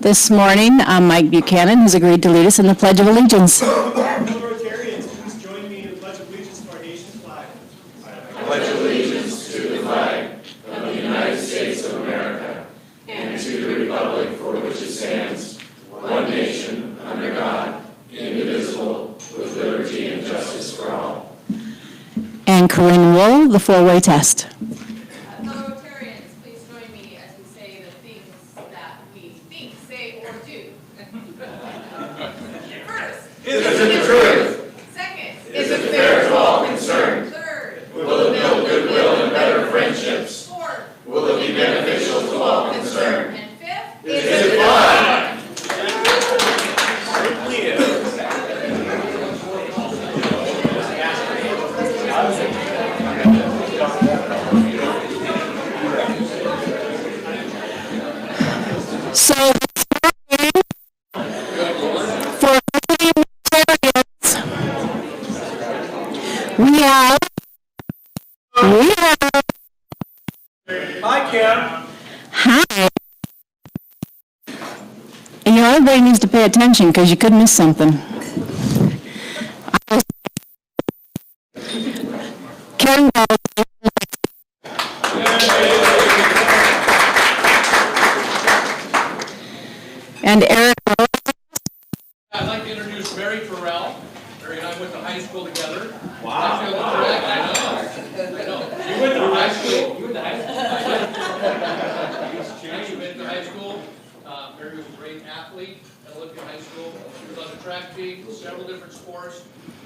This morning, Mike Buchanan has agreed to lead us in the Pledge of Allegiance. Rotarians, please join me in the Pledge of Allegiance to our nation's flag. I pledge allegiance to the flag of the United States of America and to the republic for which it stands, one nation, under God, indivisible, with liberty and justice for all. And Corinne Wool, the four-way test. Fellow Rotarians, please join me as we say the things that we think, say, or do. First, Is it the truth? second, Is it fair to all concerned? third, Will it build goodwill and better friendships? fourth, Will it be beneficial to all concerned? and fifth, Is it fun? So, for Rotarians, we have. Hi, Kim. Hi. And everybody needs to pay attention because you could miss something. Karen and Eric. I'd like to introduce Mary Terrell. Mary and I went to high school together. Wow. I know. You went to high school? You went to high school? She went to high school. Mary was a great athlete at Olympia High School. She was on the track team, several different sports.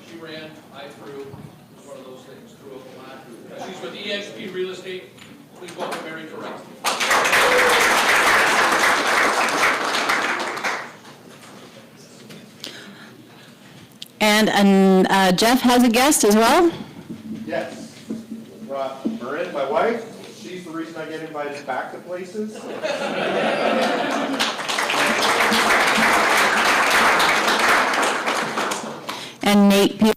She ran, I threw. It was one of those things, threw up a lot. She's with EXP Real Estate. Please welcome Mary Terrell. And Jeff has a guest as well. Yes. Brought Marin, my wife. She's the reason I get invited back to places. And Nate Pierce.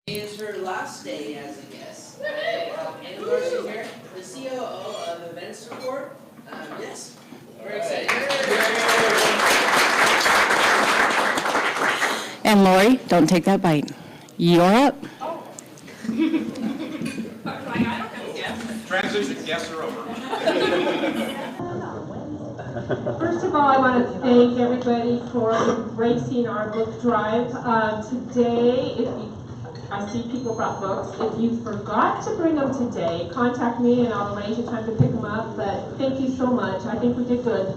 It is her last day as a guest. And of course, here, the COO of Event Support. Yes, we're excited. And Lori, don't take that bite. You're up. Transition guests are over. First of all, I want to thank everybody for embracing our book drive. Today, I see people brought books. If you forgot to bring them today, contact me and I'll arrange a time to pick them up. But thank you so much. I think we did good.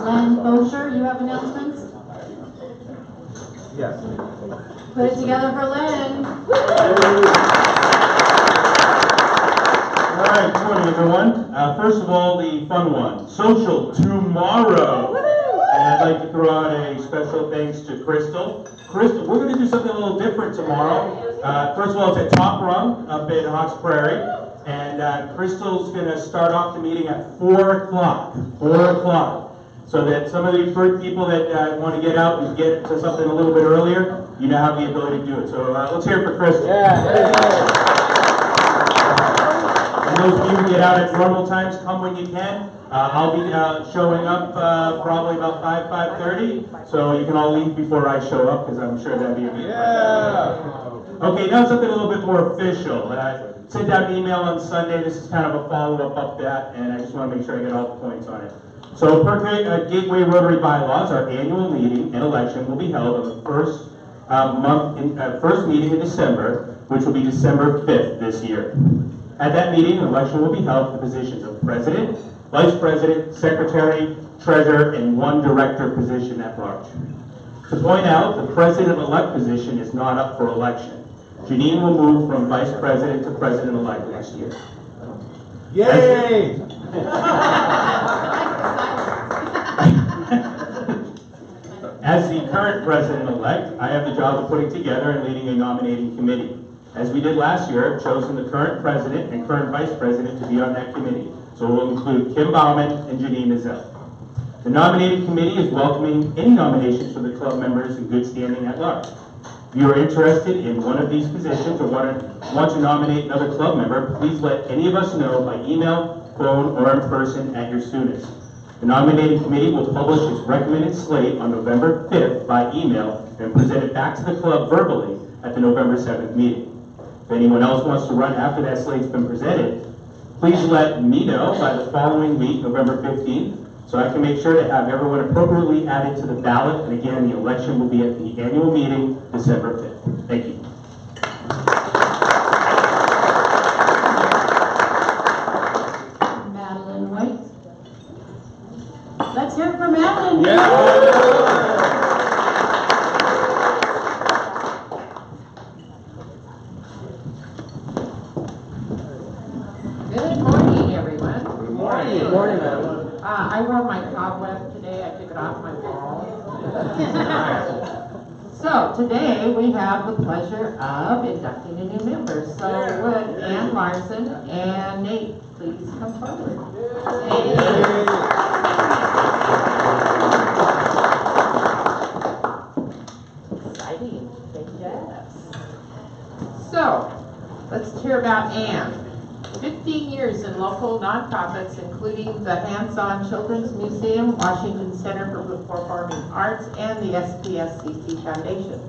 Len Bosher, you have announcements? Yes. Put it together for Len. All right, good morning, everyone. First of all, the fun one, social tomorrow. And I'd like to throw out a special thanks to Crystal. Crystal, we're going to do something a little different tomorrow. First of all, it's at Top Rung up in Hawks Prairie. And Crystal's going to start off the meeting at 4 o'clock. 4 o'clock. So that some of the first people that want to get out and get to something a little bit earlier, you now have the ability to do it. So let's hear it for Crystal. And those of you who get out at normal times, come when you can. I'll be showing up probably about 5:30, so you can all leave before I show up, because I'm sure that'd be a good Okay, now something a little bit more official. I sent out an email on Sunday. This is kind of a follow-up of that, and I just want to make sure I get all the points on it. So per Gateway Rotary bylaws, our annual meeting and election will be held on the first first meeting in December, which will be December 5th this year. At that meeting, an election will be held for the positions of President, Vice President, Secretary, Treasurer, and one Director position at large. To point out, the President-elect position is not up for election. Janine will move from Vice President to President-elect next year. Yay! As the current President-elect, I have the job of putting together and leading a nominating committee. As we did last year, I've chosen the current President and current Vice President to be on that committee. So we'll include Kim Bauman and Janine Nizell. The nominating committee is welcoming any nominations for the club members in good standing at large. If you are interested in one of these positions or want to nominate another club member, please let any of us know by email, phone, or in person at your soonest. The nominating committee will publish its recommended slate on November 5th by email and present it back to the club verbally at the November 7th meeting. If anyone else wants to run after that slate's been presented, please let me know by the following week, November 15th, so I can make sure to have everyone appropriately added to the ballot. And again, the election will be at the annual meeting, December 5th. Thank you. Madeline White. Let's hear it for Madeline. Good morning, everyone. Good morning. Good morning, Madeline. I wore my cobweb today. I took it off my wall. So today we have the pleasure of inducting a new member. So would Ann Larson and Nate please come forward? Exciting. Yes. So let's hear about Ann. 15 years in local nonprofits, including the Hands-On Children's Museum, Washington Center for Performing Arts, and the SPSCC Foundation.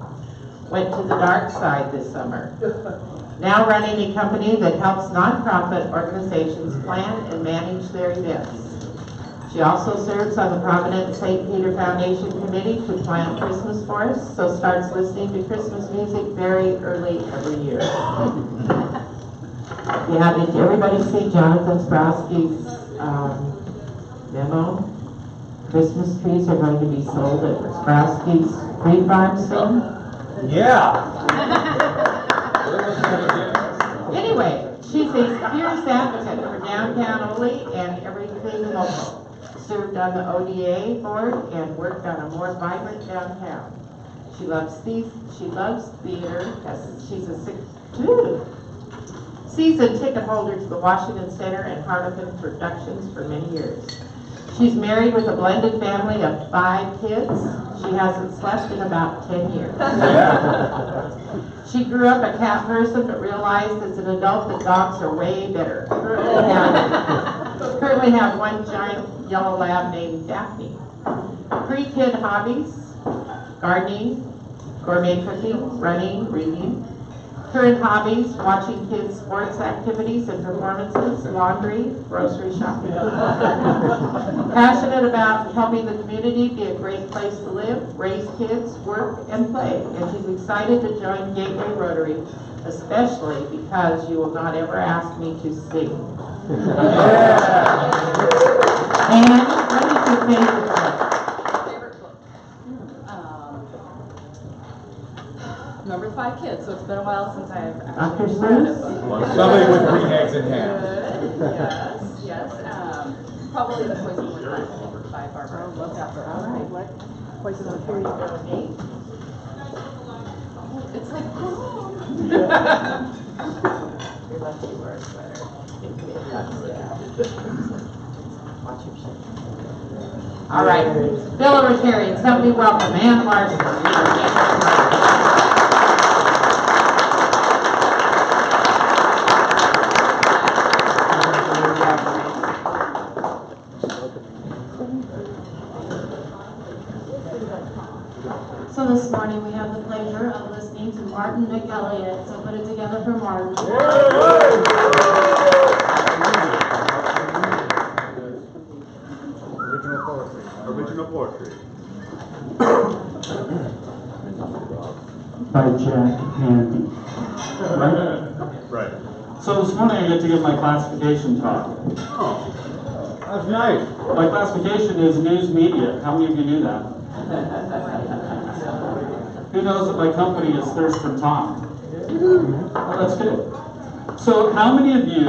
Went to the dark side this summer. Now running a company that helps nonprofit organizations plan and manage their events. She also serves on the Providence St. Peter Foundation Committee to plan Christmas for us, so starts listening to Christmas music very early every year. Yeah, did everybody see Jonathan Sprowski's memo? Christmas trees are going to be sold at Sprowski's tree farm soon? Yeah. Anyway, she's a fierce advocate for downtown Ole and everything local. Served on the ODA board and worked on a more vibrant downtown. She loves theater, she's a season ticket holder to the Washington Center and Harlequin Productions for many years. She's married with a blended family of 5 kids. She hasn't slept in about 10 years. She grew up a cat person, but realized as an adult that dogs are way better. Currently have one giant yellow lab named Daphne. Pre-kid hobbies: gardening, gourmet cooking, running, reading. Current hobbies: watching kids' sports activities and performances, laundry, grocery shopping. Passionate about helping the community be a great place to live, raise kids, work, and play. And she's excited to join Gateway Rotary, especially because you will not ever ask me to sing. And what is your favorite book? Number 5 kids, so it's been a while since I've Dr. actually read a Seuss? book. Somebody with 3 heads in hand. Yes. Probably the Poison Wood by Barbara. Love that book. All right. Poison Oak, here you go, Nate. It's like, You're lucky you wear a sweater. Watch your shit. All right, fellow Rotarians, help me welcome Ann Larson. So this morning we have the pleasure of listening to Martin McElliott. So put it together for Martin. Original poetry. By Jack Handy. Right. So this morning I get to give my classification talk. Oh, that's nice. My classification is news media. How many of you knew that? Who knows that my company is Thurston Tom? Oh, that's good. So how many of you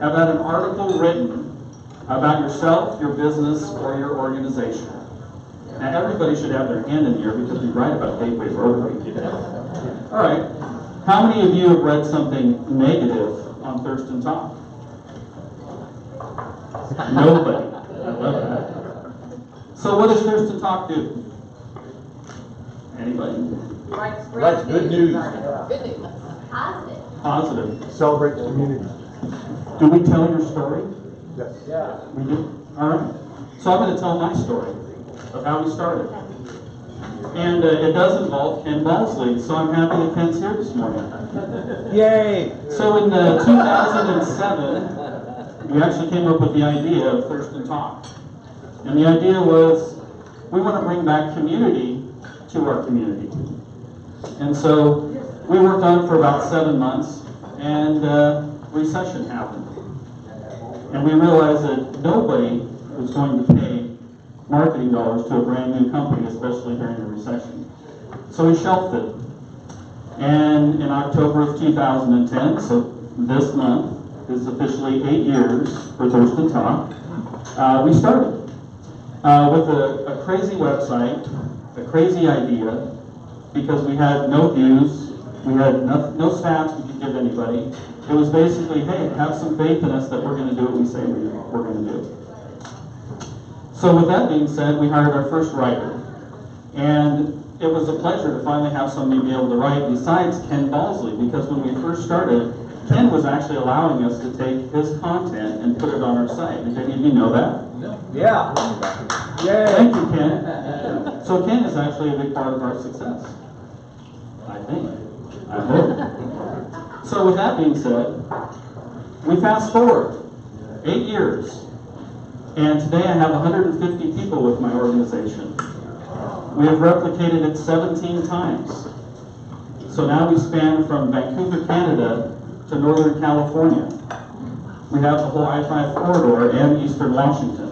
have had an article written about yourself, your business, or your organization? Now everybody should have their hand in here because we write about Gateway Rotary. All right. How many of you have read something negative on Thurston Tom? Nobody. I love that. So what does Thurston Talk do? Anybody? Writes good news. Good news. Positive. Positive. Celebrate the community. Do we tell your story? Yes. Yeah. We do? All right. So I'm going to tell my story of how we started. And it does involve Ken Balsley, so I'm happy that Ken's here this morning. Yay! So in 2007, we actually came up with the idea of Thirst and Talk. And the idea was, we want to bring back community to our community. And so we worked on it for about 7 months, and recession happened. And we realized that nobody was going to pay marketing dollars to a brand new company, especially during a recession. So we shelved it. And in October of 2010, so this month is officially 8 years for Thirst and Talk, we started with a crazy website, a crazy idea, because we had no views, we had no stats we could give anybody. It was basically, hey, have some faith in us that we're going to do what we say we're going to do. So with that being said, we hired our first writer. And it was a pleasure to finally have somebody be able to write besides Ken Balsley, because when we first started, Ken was actually allowing us to take his content and put it on our site. Did any of you know that? No. Yeah. Yay! Thank you, Ken. So Ken is actually a big part of our success. I think. I hope. So with that being said, we fast forward 8 years. And today I have 150 people with my organization. We have replicated it 17 times. So now we span from Vancouver, Canada to Northern California. We have the whole I-5 corridor and Eastern Washington.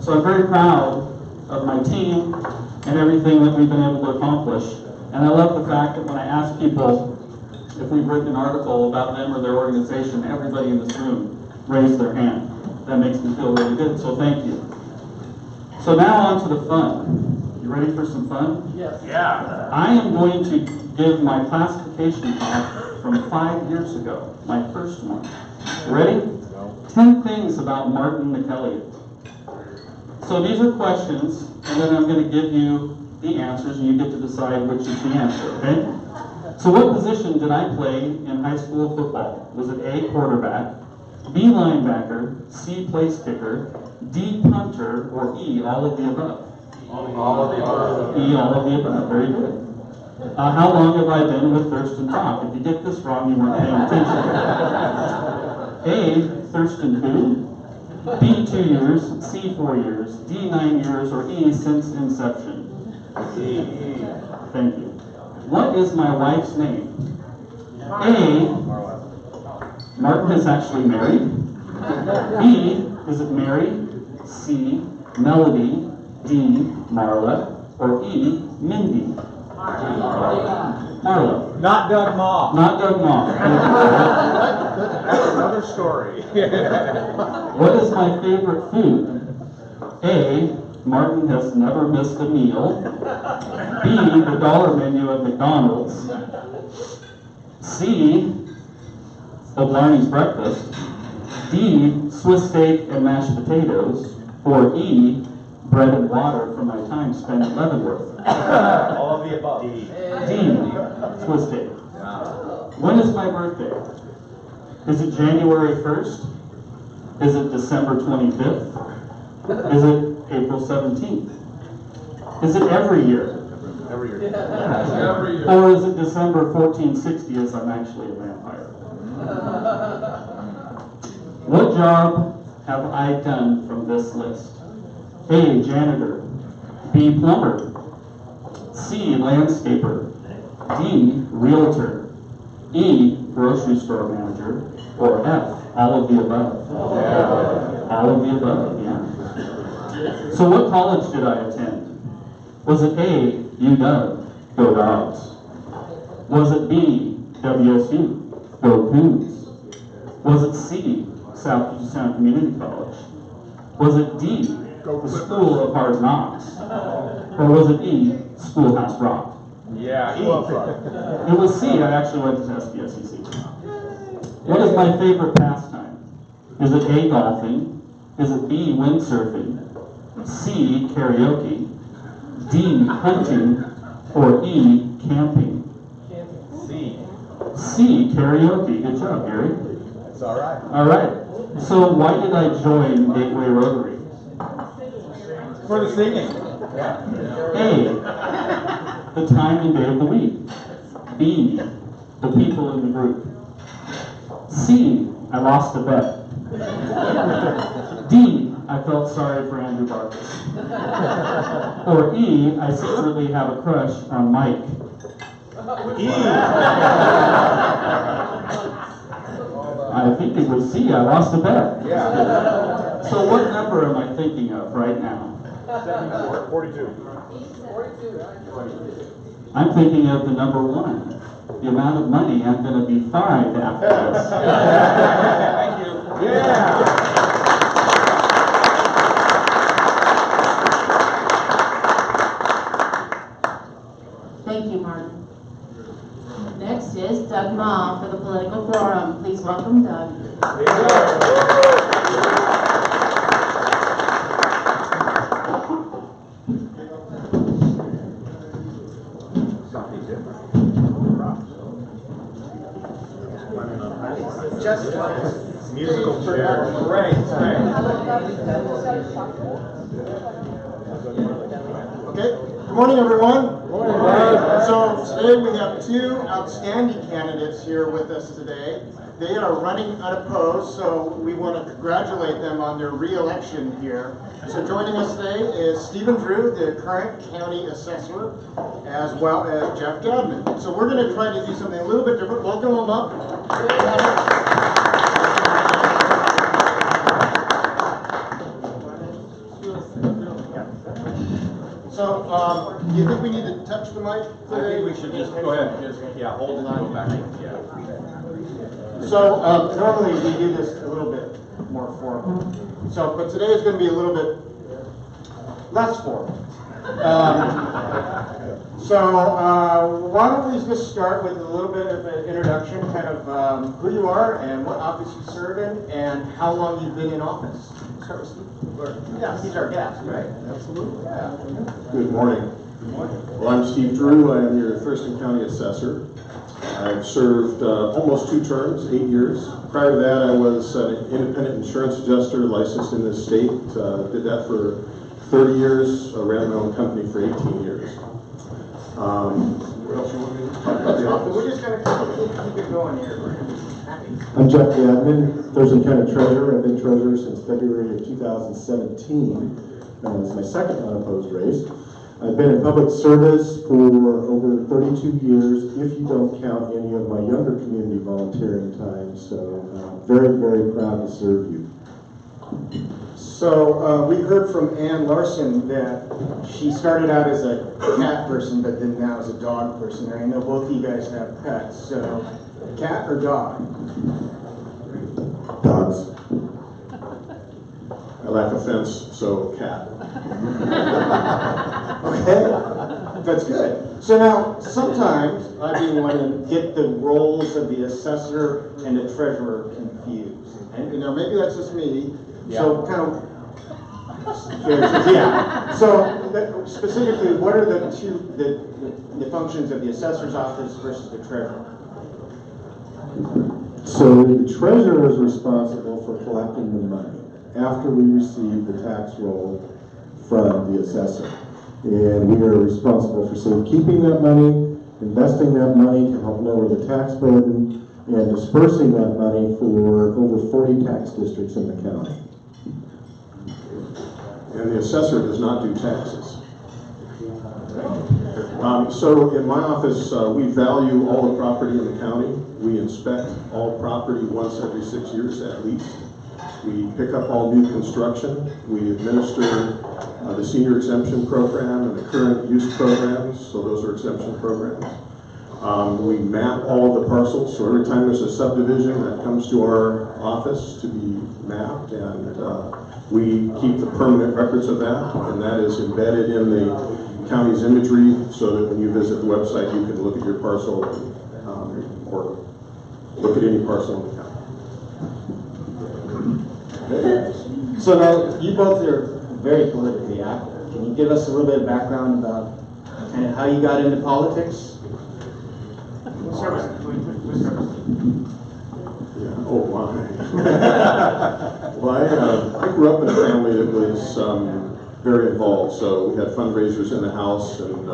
So I'm very proud of my team and everything that we've been able to accomplish. And I love the fact that when I ask people if we've written an article about them or their organization, everybody in this room raised their hand. That makes me feel really good, so thank you. So now on to the fun. You ready for some fun? Yes. Yeah. I am going to give my classification talk from 5 years ago, my first one. You ready? 10 things about Martin McElliott. So these are questions, and then I'm going to give you the answers, and you get to decide which is the answer, okay? So what position did I play in high school football? Was it A, quarterback, B, linebacker, C, place kicker, D, punter, or E, all of the above? All of the above. E, all of the above. Very good. How long have I been with Thirst and Talk? If you get this wrong, you weren't paying attention. A, Thurston who? B, 2 years, C, 4 years, D, 9 years, or E, since inception? E. Thank you. What is my wife's name? A, Martin is actually married. B, is it Mary? C, Melody. D, Marla. Or E, Mindy? Marla. Not Doug Mah. Not Doug Mah. That's another story. What is my favorite food? A, Martin has never missed a meal. B, the dollar menu at McDonald's. C, Blarney's breakfast. D, Swiss steak and mashed potatoes. Or E, bread and water from my time spent at Leavenworth. All of the above. D, Swiss steak. When is my birthday? Is it January 1st? Is it December 25th? Is it April 17th? Is it every year? Every year. Every year. Or is it December 1460 as I'm actually a vampire? What job have I done from this list? A, janitor. B, plumber. C, landscaper. D, realtor. E, grocery store manager. Or F, all of the above. Yeah. All of the above, yeah. So what college did I attend? Was it A, UW, go Dogs? Was it B, WSU, go Coons? Was it C, South Puget Sound Community College? Was it D, the School of Hard Knocks? Or was it E, Schoolhouse Rock? Yeah, E. It was C, I actually went to SPSEC. What is my favorite pastime? Is it A, golfing? Is it B, windsurfing? C, karaoke? D, hunting? Or E, camping. C. C, karaoke. Good job, Gary. That's all right. All right. So why did I join Gateway Rotary? For the singing. A, the time and day of the week. B, the people in the group. C, I lost a bet. D, I felt sorry for Andrew Barkus. Or E, I secretly have a crush on Mike. E. I think it was C, I lost a bet. Yeah. So what number am I thinking of right now? 74. 42. I'm thinking of the number 1. The amount of money I'm going to be fined after this. Thank you. Yeah. Thank you, Martin. Next is Doug Mah for the Political Forum. Please welcome Doug. Just musical chair. Right. Okay, good morning, everyone. Good morning. So today we have 2 outstanding candidates here with us today. They are running unopposed, so we want to congratulate them on their re-election here. So joining us today is Stephen Drew, the current county assessor, as well as Jeff Gadman. So we're going to try to do something a little bit different. Welcome them up. So, do you think we need to touch the mic today? I think we should just go ahead and just, hold it and go back. Yeah. So, normally we do this a little bit more formal. So, but today is going to be a little bit less formal. Why don't we just start with a little bit of an introduction, kind of who you are and what office you serve in and how long you've been in office. Start with Steve. Yeah, he's our guest, right? Absolutely. Yeah. Good morning. Good morning. Well, I'm Steve Drew. I am your Thurston County Assessor. I've served almost 2 terms, 8 years. Prior to that, I was an independent insurance adjuster licensed in this state. Did that for 30 years. Ran my own company for 18 years. What else you want me to talk about the office? We're just going to keep it going here. I'm Jeff Gadman, Thurston County Treasurer. I've been Treasurer since February of 2017. It's my second unopposed race. I've been in public service for over 32 years, if you don't count any of my younger community volunteering time. So very, very proud to serve you. So we heard from Ann Larson that she started out as a cat person, but then now is a dog person. And I know both of you guys have pets. So cat or dog? Dogs. I lack offense, so cat. Okay, that's good. So now, sometimes I've been wanting to get the roles of the assessor and the treasurer confused. And you know, maybe that's just me. Yeah. So kind of, yeah. So specifically, what are the the functions of the assessor's office versus the treasurer? So the treasurer is responsible for collecting the money after we receive the tax roll from the assessor. And we are responsible for safekeeping that money, investing that money to help lower the tax burden, and dispersing that money for over 40 tax districts in the county. And the assessor does not do taxes. So in my office, we value all the property in the county. We inspect all property once every 6 years at least. We pick up all new construction. We administer the senior exemption program and the current use programs, so those are exemption programs. We map all of the parcels, so every time there's a subdivision that comes to our office to be mapped, and we keep the permanent records of that, and that is embedded in the county's imagery, so that when you visit the website, you can look at your parcel or look at any parcel in the county. So now, you both are very politically active. Can you give us a little bit of background about kind of how you got into politics? Yeah, oh my. Well, I grew up in a family that was very involved, so we had fundraisers in the house, and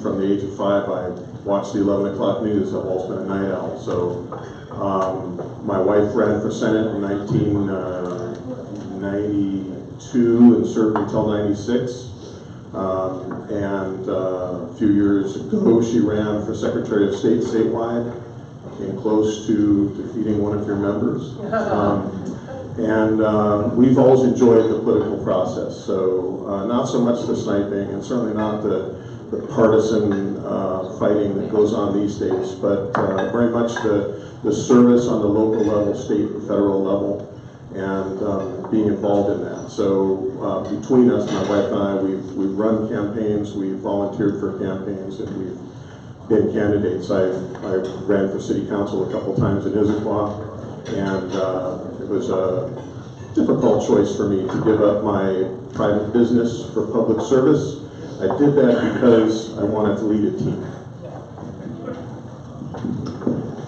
from the age of 5, I watched the 11 o'clock news. I've always been a night owl, so my wife ran for Senate in 1992 and served until 96. And a few years ago, she ran for Secretary of State statewide, came close to defeating one of your members. We've always enjoyed the political process, so not so much the sniping, and certainly not the partisan fighting that goes on these days, but very much the service on the local level, state and federal level, and being involved in that. So between us, my wife and I, we've run campaigns, we've volunteered for campaigns, and we've been candidates. I ran for city council a couple times in Issaquah, and it was a difficult choice for me to give up my private business for public service. I did that because I wanted to lead a team.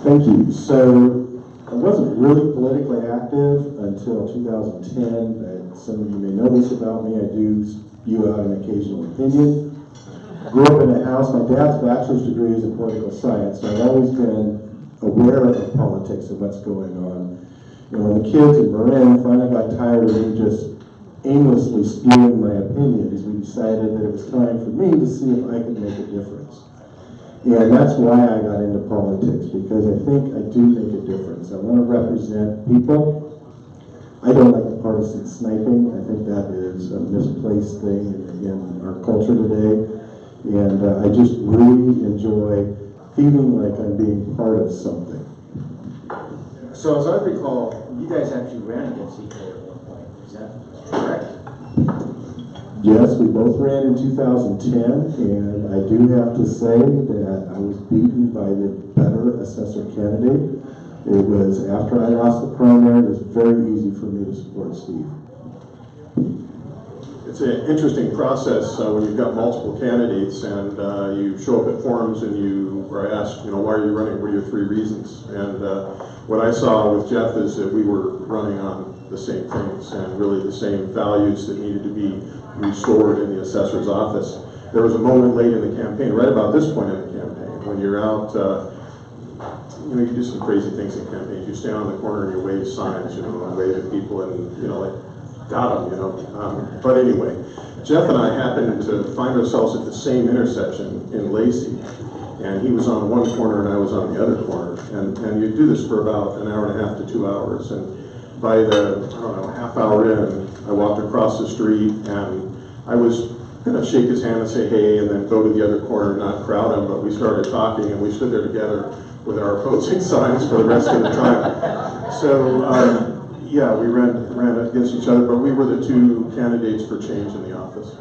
Thank you. So I wasn't really politically active until 2010, but some of you may know this about me. I do spew out an occasional opinion. Grew up in a house, my dad's bachelor's degree is in political science, so I've always been aware of politics and what's going on. And when the kids in Marin finally got tired of me just aimlessly spewing my opinions, we decided that it was time for me to see if I could make a difference. And that's why I got into politics, because I think I do make a difference. I want to represent people. I don't like the partisan sniping. I think that is a misplaced thing in our culture today. And I just really enjoy feeling like I'm being part of something. So as I recall, you guys actually ran against each other at one point. Is that correct? Yes, we both ran in 2010, and I do have to say that I was beaten by the better assessor candidate. It was after I lost the primary, it was very easy for me to support Steve. It's an interesting process when you've got multiple candidates and you show up at forums and you are asked, why are you running? What are your 3 reasons? And what I saw with Jeff is that we were running on the same things and really the same values that needed to be restored in the assessor's office. There was a moment late in the campaign, right about this point in the campaign, when you're out, you do some crazy things in campaigns. You stand on the corner and you wave signs, and wave at people and, got them, But anyway, Jeff and I happened to find ourselves at the same intersection in Lacey, and he was on one corner and I was on the other corner, and you do this for about an hour and a half to 2 hours, and by the, half hour in, I walked across the street and I was going to shake his hand and say hey, and then go to the other corner and not crowd him, but we started talking and we stood there together with our opposing signs for the rest of the time. So, yeah, we ran against each other, but we were the 2 candidates for change in the office.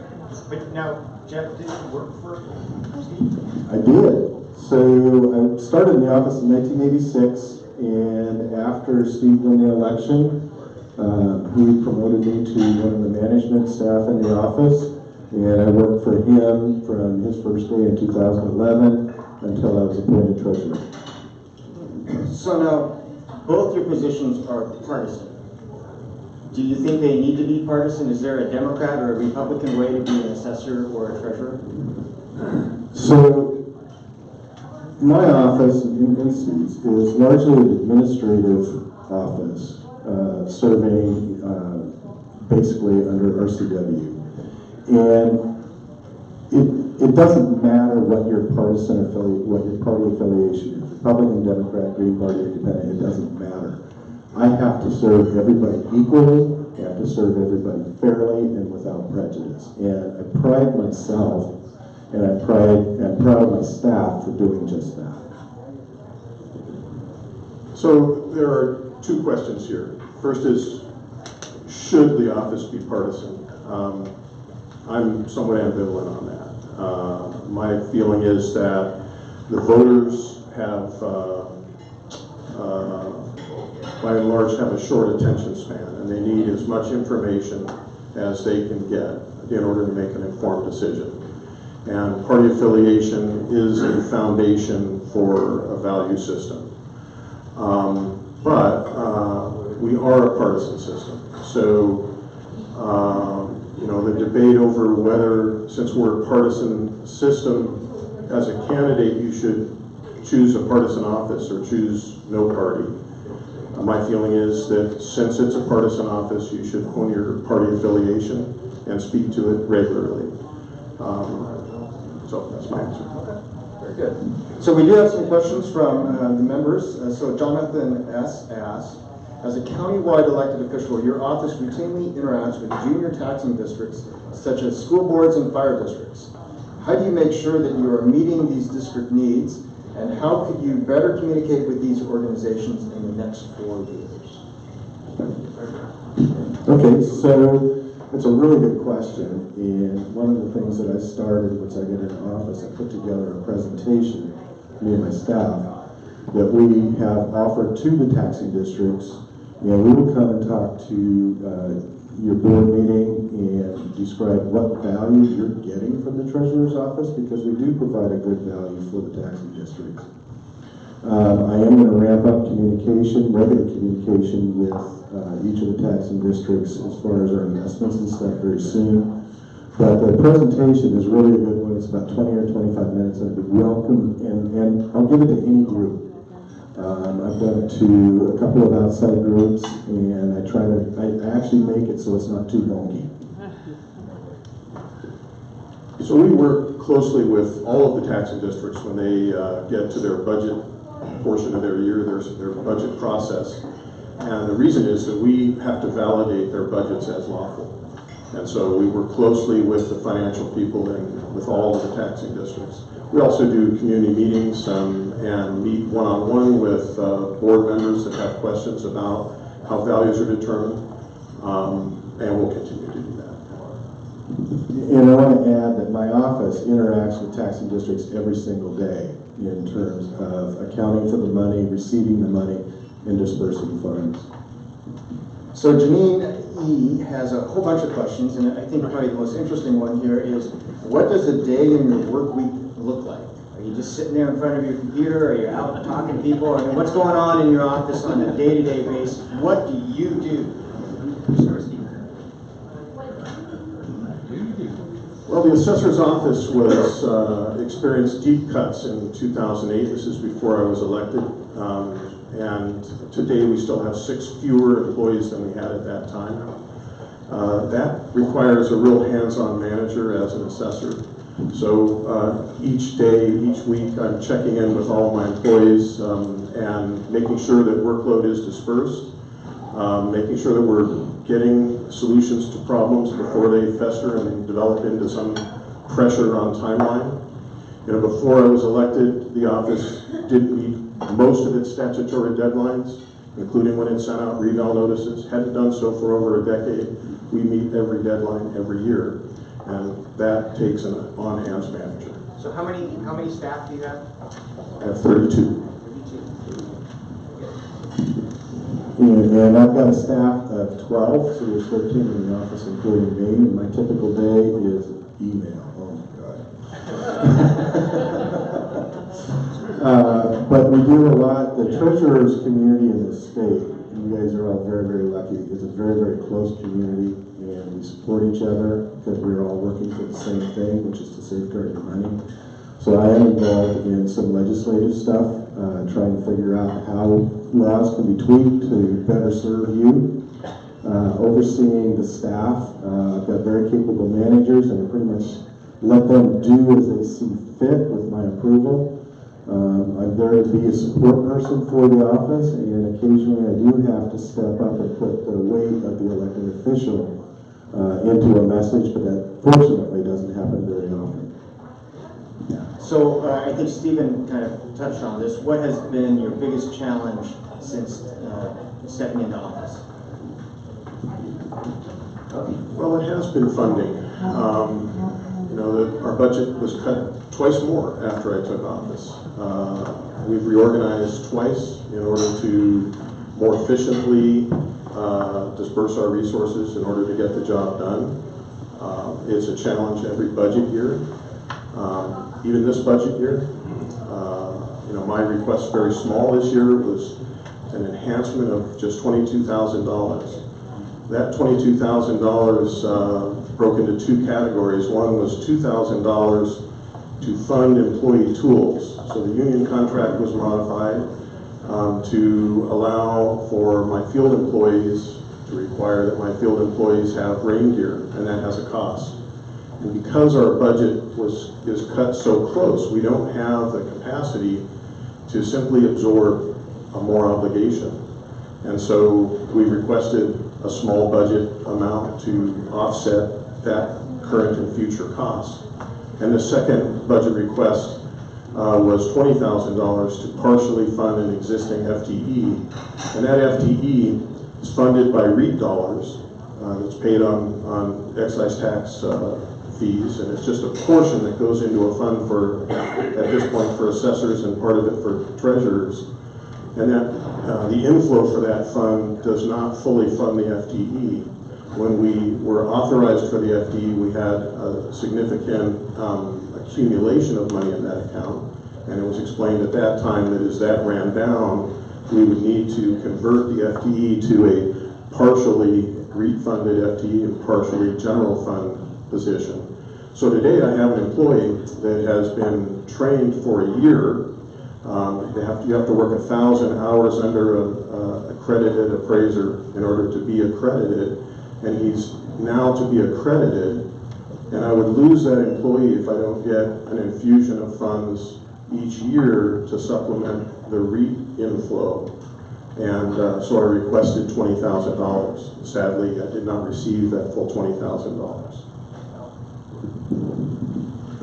But now, Jeff, did you work for Steve? I did. So I started in the office in 1986, and after Steve won the election, he promoted me to one of the management staff in the office, and I worked for him from his first day in 2011 until I was appointed treasurer. So now, both your positions are partisan. Do you think they need to be partisan? Is there a Democrat or a Republican way to be an assessor or a treasurer? So, my office in Lacey's is largely an administrative office, serving basically under RCW. And it doesn't matter what your partisan what your party affiliation is, Republican, Democrat, Green Party, Independent, it doesn't matter. I have to serve everybody equally, I have to serve everybody fairly and without prejudice. And I pride myself, and I'm proud of my staff for doing just that. So there are 2 questions here. First is, should the office be partisan? I'm somewhat ambivalent on that. My feeling is that the voters have, by and large, have a short attention span, and they need as much information as they can get in order to make an informed decision. And party affiliation is a foundation for a value system. But we are a partisan system. So, you know, the debate over whether, since we're a partisan system, as a candidate, you should choose a partisan office or choose no party. My feeling is that since it's a partisan office, you should hone your party affiliation and speak to it regularly. So that's my answer. Okay, very good. So we do have some questions from the members. So Jonathan S. asks, as a county-wide elected official, your office routinely interacts with junior taxing districts such as school boards and fire districts. How do you make sure that you are meeting these district needs, and how could you better communicate with these organizations in the next 4 years? Okay, so it's a really good question, and one of the things that I started once I got into office, I put together a presentation, me and my staff, that we have offered to the taxing districts, and we will come and talk to your board meeting and describe what value you're getting from the treasurer's office, because we do provide a good value for the taxing districts. I am going to ramp up communication, regular communication with each of the taxing districts as far as our investments and stuff very soon. But the presentation is really a good one. It's about 20 or 25 minutes, and I'd be welcome, and I'll give it to any group. I've done it to a couple of outside groups, and I actually make it so it's not too bulky. So we work closely with all of the taxing districts when they get to their budget portion of their year, their budget process. And the reason is that we have to validate their budgets as lawful. And so we work closely with the financial people and with all of the taxing districts. We also do community meetings and meet one-on-one with board members that have questions about how values are determined, and we'll continue to do that. And I want to add that my office interacts with taxing districts every single day in terms of accounting for the money, receiving the money, and dispersing funds. So Janine E. has a whole bunch of questions, and I think probably the most interesting one here is, what does a day in your work week look like? Are you just sitting there in front of your computer? Are you out talking to people? I mean, what's going on in your office on a day-to-day basis? What do you do? Well, the assessor's office was experienced deep cuts in 2008. This is before I was elected. And today we still have 6 fewer employees than we had at that time. That requires a real hands-on manager as an assessor. So each day, each week, I'm checking in with all my employees and making sure that workload is dispersed, making sure that we're getting solutions to problems before they fester and develop into some pressure on timeline. You know, before I was elected, the office didn't meet most of its statutory deadlines, including when it sent out reval notices. Hadn't done so for over a decade. We meet every deadline every year, and that takes an on-hands manager. So how many staff do you have? I have 32. And I've got a staff of 12, so there's 13 in the office, including me. And my typical day is email. Oh my God. But we do a lot. The treasurer's community in the state, you guys are all very, very lucky. It's a very, very close community, and we support each other because we're all working for the same thing, which is to safeguard your money. So I am involved in some legislative stuff, trying to figure out how laws can be tweaked to better serve you. Overseeing the staff, I've got very capable managers, and I pretty much let them do as they see fit with my approval. I'm there to be a support person for the office, and occasionally I do have to step up and put the weight of the elected official into a message, but that fortunately doesn't happen very often. So I think Stephen kind of touched on this. What has been your biggest challenge since stepping into office? Well, it has been funding. You know, our budget was cut twice more after I took office. We've reorganized twice in order to more efficiently disperse our resources in order to get the job done. It's a challenge every budget year. Even this budget year, my request very small this year was an enhancement of just $22,000. That $22,000 broke into two categories. One was $2,000 to fund employee tools. So the union contract was modified to allow for my field employees, to require that my field employees have rain gear, and that has a cost. And because our budget is cut so close, we don't have the capacity to simply absorb more obligation. And so we requested a small budget amount to offset that current and future costs. And the second budget request was $20,000 to partially fund an existing FTE. And that FTE is funded by REIT dollars. It's paid on excise tax fees, and it's just a portion that goes into a fund for, at this point, for assessors and part of it for treasurers. And that the inflow for that fund does not fully fund the FTE. When we were authorized for the FTE, we had a significant accumulation of money in that account, and it was explained at that time that as that ran down, we would need to convert the FTE to a partially REIT-funded FTE and partially general fund position. So today I have an employee that has been trained for a year. You have to work 1,000 hours under an accredited appraiser in order to be accredited, and he's now to be accredited, and I would lose that employee if I don't get an infusion of funds each year to supplement the REIT inflow. And so I requested $20,000. Sadly, I did not receive that full $20,000.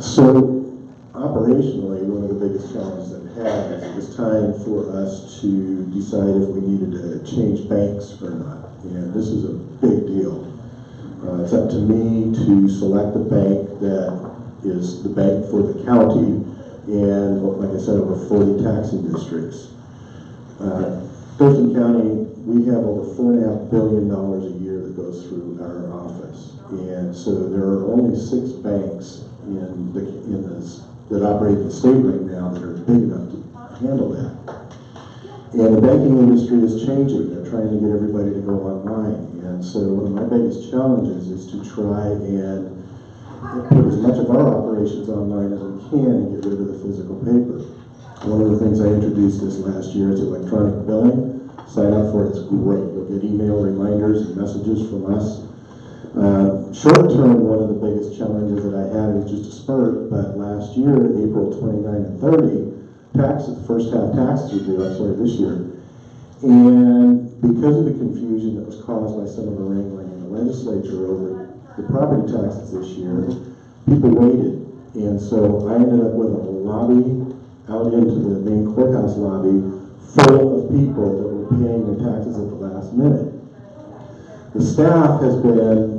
So, operationally, one of the biggest challenges I've had is it was time for us to decide if we needed to change banks or not. And this is a big deal. It's up to me to select the bank that is the bank for the county, and like I said, over 40 taxing districts. Thurston County, we have over $4.5 billion a year that goes through our office. And so there are only 6 banks that operate in the state right now that are big enough to handle that. And the banking industry is changing. They're trying to get everybody to go online. And so one of my biggest challenges is to try and put as much of our operations online as we can and get rid of the physical paper. One of the things I introduced this last year is electronic billing. Sign up for it, it's great. You'll get email reminders and messages from us. Short term, one of the biggest challenges that I had was just a spurt, but last year, April 29 and 30, the first half taxes were due, this year. And because of the confusion that was caused by some of the wrangling in the legislature over the property taxes this year, people waited. And so I ended up with a lobby out into the main courthouse lobby full of people that were paying their taxes at the last minute. The staff has been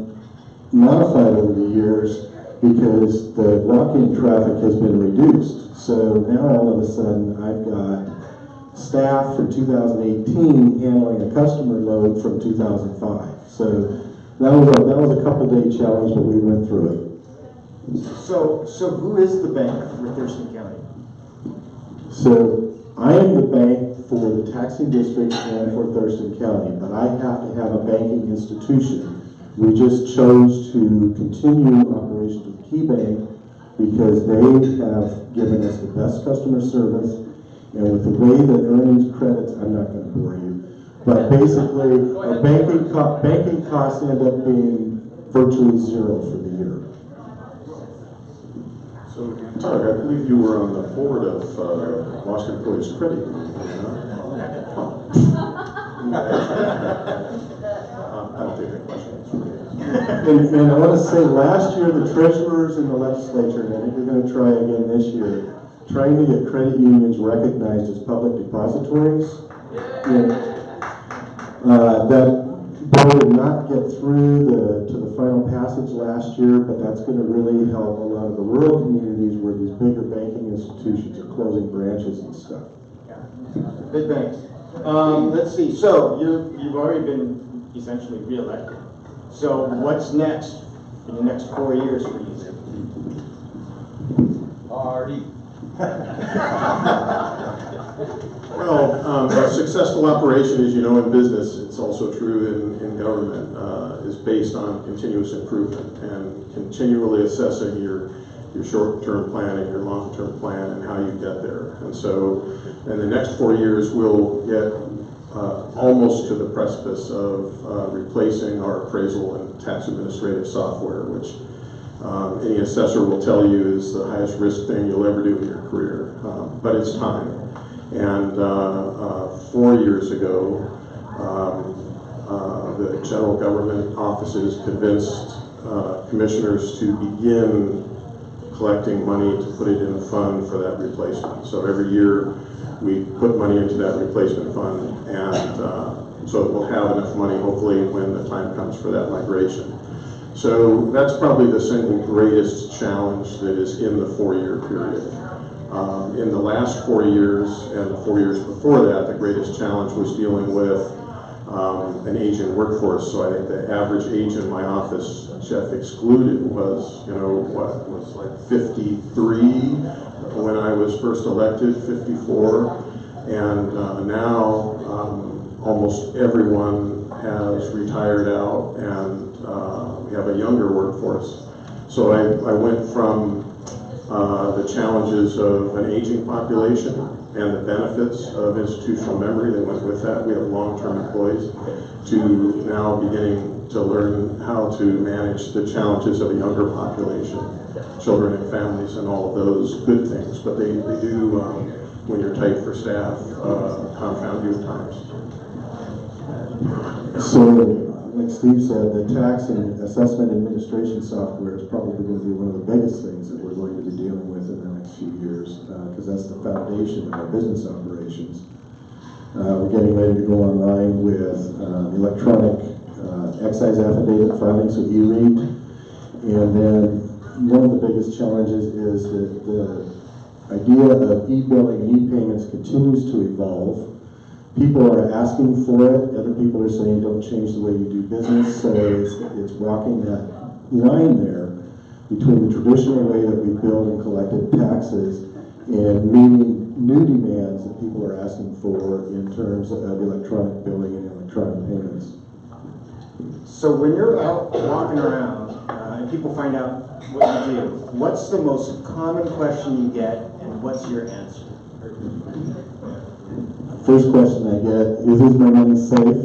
modified over the years because the walk-in traffic has been reduced. So now all of a sudden I've got staff from 2018 handling a customer load from 2005. So that was a couple-day challenge, but we went through it. So who is the bank for Thurston County? So I am the bank for the taxing district and for Thurston County, but I have to have a banking institution. We just chose to continue operations with KeyBank because they have given us the best customer service, and with the way that earnings credits, I'm not going to bore you, but basically our banking costs end up being virtually zero for the year. So, Doug, I believe you were on the board of Lost Employees Credit Union, I don't think that question is really. And I want to say, last year the treasurers in the legislature, and I think they're going to try again this year, trying to get credit unions recognized as public depositories. That bill did not get through to the final passage last year, but that's going to really help a lot of the rural communities where these bigger banking institutions are closing branches and stuff. Big banks. Let's see. So you've already been essentially re-elected. So what's next in the next 4 years for you? party. Well, a successful operation, as you know, in business, it's also true in government, is based on continuous improvement and continually assessing your short-term plan and your long-term plan and how you get there. And so in the next 4 years, we'll get almost to the precipice of replacing our appraisal and tax administrative software, which any assessor will tell you is the highest risk thing you'll ever do in your career. But it's time. And 4 years ago, the general government offices convinced commissioners to begin collecting money to put it in a fund for that replacement. So every year we put money into that replacement fund, and so we'll have enough money hopefully when the time comes for that migration. So that's probably the single greatest challenge that is in the 4-year period. In the last 4 years and the 4 years before that, the greatest challenge was dealing with an aging workforce. So I think the average age in my office, Jeff excluded, was, what was like 53 when I was first elected, 54, and now almost everyone has retired out, and we have a younger workforce. So I went from the challenges of an aging population and the benefits of institutional memory that went with that. We have long-term employees, to now beginning to learn how to manage the challenges of a younger population, children and families and all of those good things. But they do, when you're tight for staff, confound you at times. So, like Steve said, the tax and assessment administration software is probably going to be one of the biggest things that we're going to be dealing with in the next few years, because that's the foundation of our business operations. We're getting ready to go online with electronic excise affidavit filing, so e-read. And then one of the biggest challenges is that the idea of e-billing and e-payments continues to evolve. People are asking for it. Other people are saying, don't change the way you do business. So it's walking that line there between the traditional way that we billed and collected taxes and meeting new demands that people are asking for in terms of electronic billing and electronic payments. So when you're out walking around and people find out what you do, what's the most common question you get and what's your answer? First question I get, is my money safe?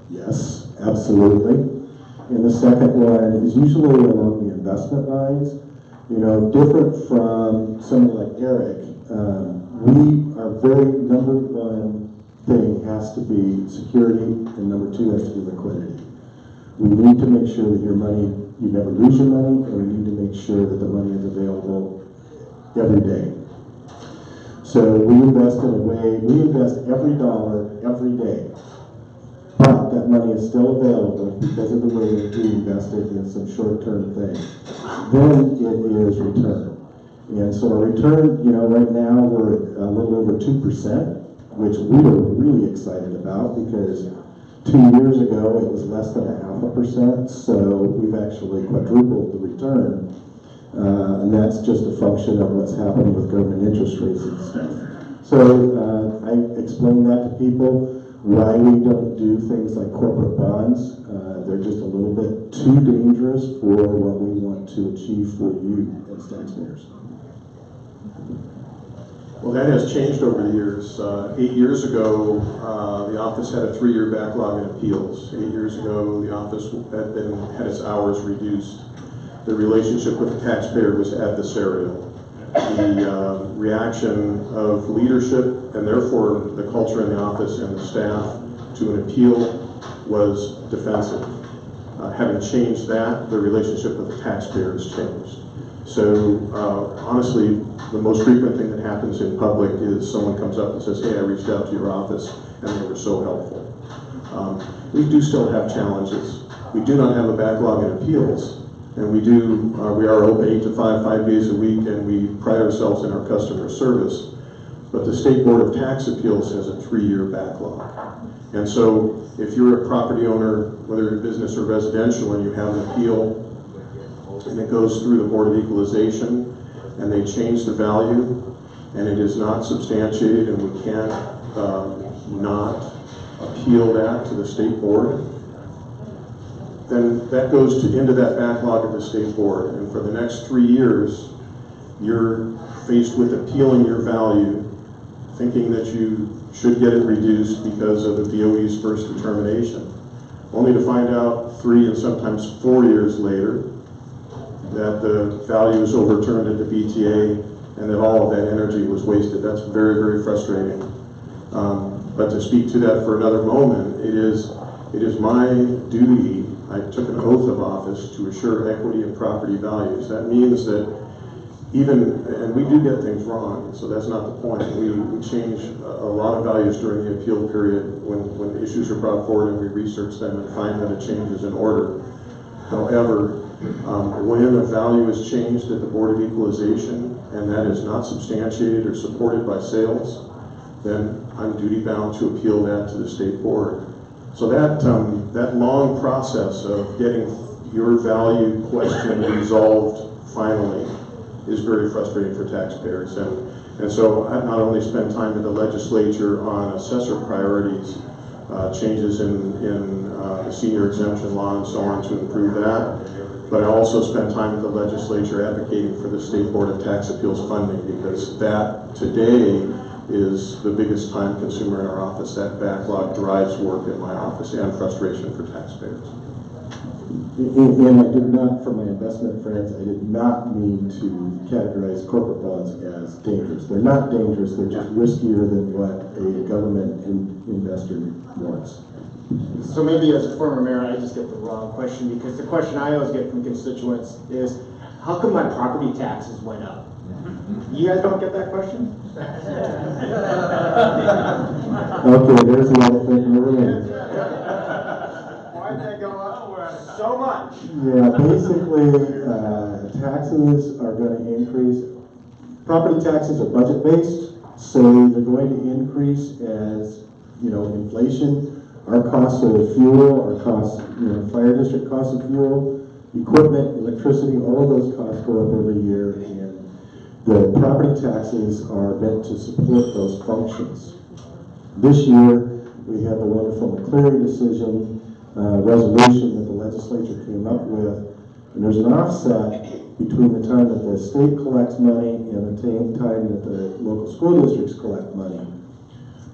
Yes, absolutely. And the second one is usually along the investment lines. Different from someone like Eric, our very number one thing has to be security, and number two has to be liquidity. We need to make sure that you never lose your money, and we need to make sure that the money is available every day. So we invest every dollar every day, but that money is still available because of the way that we invested in some short-term things. Then it is return. And so our return, right now we're at a little over 2%, which we are really excited about because 2 years ago it was less than 0.5%, so we've actually quadrupled the return. And that's just a function of what's happening with government interest rates and stuff. So I explain that to people, why we don't do things like corporate bonds. They're just a little bit too dangerous for what we want to achieve for you as taxpayers. Well, that has changed over the years. 8 years ago, the office had a 3-year backlog in appeals. 8 years ago, the office had its hours reduced. The relationship with the taxpayer was adversarial. The reaction of leadership, and therefore the culture in the office and the staff, to an appeal was defensive. Having changed that, the relationship with the taxpayer has changed. So honestly, the most frequent thing that happens in public is someone comes up and says, hey, I reached out to your office and they were so helpful. We do still have challenges. We do not have a backlog in appeals. And we are open 8 to 5 days a week, and we pride ourselves in our customer service. But the State Board of Tax Appeals has a 3-year backlog. And so if you're a property owner, whether you're business or residential, and you have an appeal, and it goes through the Board of Equalization, and they change the value, and it is not substantiated, and we can't not appeal that to the state board, then that goes into that backlog of the state board. And for the next 3 years, you're faced with appealing your value, thinking that you should get it reduced because of the DOE's first determination, only to find out 3 and sometimes 4 years later that the value is overturned at the BTA and that all of that energy was wasted. That's very, very frustrating. But to speak to that for another moment, it is my duty. I took an oath of office to assure equity and property values. That means that and we do get things wrong, so that's not the point. We change a lot of values during the appeal period when issues are brought forward and we research them and find that a change is in order. However, when a value is changed at the Board of Equalization and that is not substantiated or supported by sales, then I'm duty bound to appeal that to the state board. So that long process of getting your value question resolved finally is very frustrating for taxpayers. And so I not only spend time in the legislature on assessor priorities, changes in the senior exemption law and so on to improve that, but I also spend time in the legislature advocating for the State Board of Tax Appeals funding, because that today is the biggest time consumer in our office. That backlog drives work in my office and frustration for taxpayers. And I did not, for my investment friends, I did not mean to categorize corporate bonds as dangerous. They're not dangerous, they're just riskier than what a government investor wants. So maybe as a former mayor, I just get the wrong question, because the question I always get from constituents is, how come my property taxes went up? You guys don't get that question? Okay, there's the elephant in the room. Why did they go up so much? Yeah, basically, taxes are going to increase. Property taxes are budget-based, so they're going to increase as, inflation. Our costs of fuel, our costs, fire district costs of fuel, equipment, electricity, all of those costs go up every year, and the property taxes are meant to support those functions. This year, we had the wonderful McCleary decision, resolution that the legislature came up with, and there's an offset between the time that the state collects money and the time that the local school districts collect money.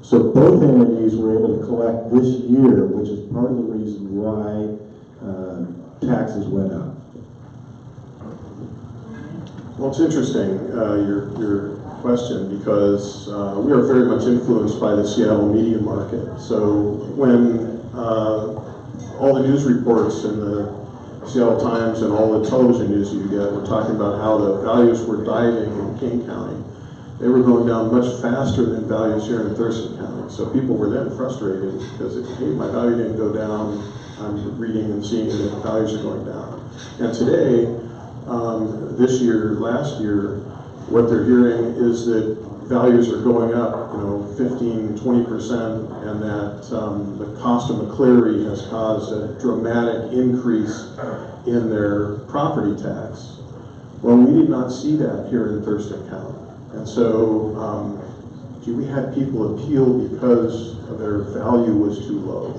So both entities were able to collect this year, which is part of the reason why taxes went up. Well, it's interesting, your question, because we are very much influenced by the Seattle media market. So when all the news reports in the Seattle Times and all the television news you get were talking about how the values were diving in King County, they were going down much faster than values here in Thurston County. So people were then frustrated because, hey, my value didn't go down. I'm reading and seeing that values are going down. And today, this year, last year, what they're hearing is that values are going up, 15, 20%, and that the cost of McCleary has caused a dramatic increase in their property tax. Well, we did not see that here in Thurston County. And so, we had people appeal because their value was too low.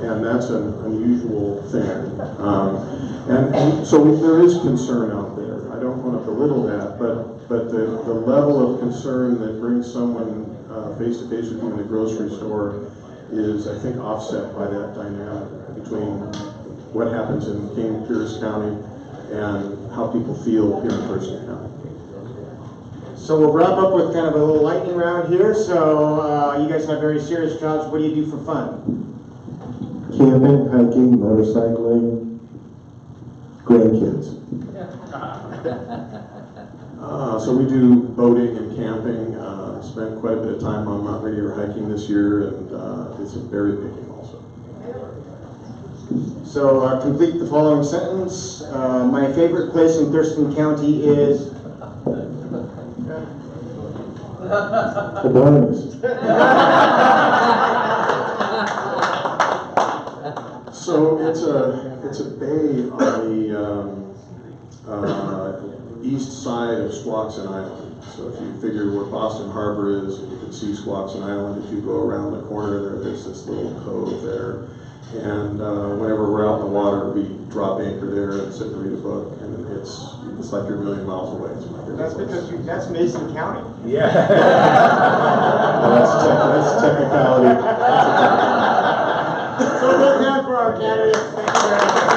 And that's an unusual thing. And so there is concern out there. I don't want to belittle that, but the level of concern that brings someone face-to-face with you in the grocery store is, I think, offset by that dynamic between what happens in King Pierce County and how people feel here in Thurston County. So we'll wrap up with kind of a little lightning round here. So you guys have very serious jobs. What do you do for fun? Camping, hiking, motorcycling, grandkids. So we do boating and camping. Spent quite a bit of time on Mount Rainier hiking this year, and did some berry picking also. So complete the following sentence. My favorite place in Thurston County is... The Barnes. So it's a bay on the east side of Squaxin Island. So if you figure where Boston Harbor is, and you can see Squaxin Island, if you go around the corner there's this little cove there. And whenever we're out in the water, we drop anchor there and sit and read a book, and it's like you're a million miles away. It's my favorite That's place. because that's Mason County. Yeah. Well, that's technicality. So good hand for our candidates. Thank you very much.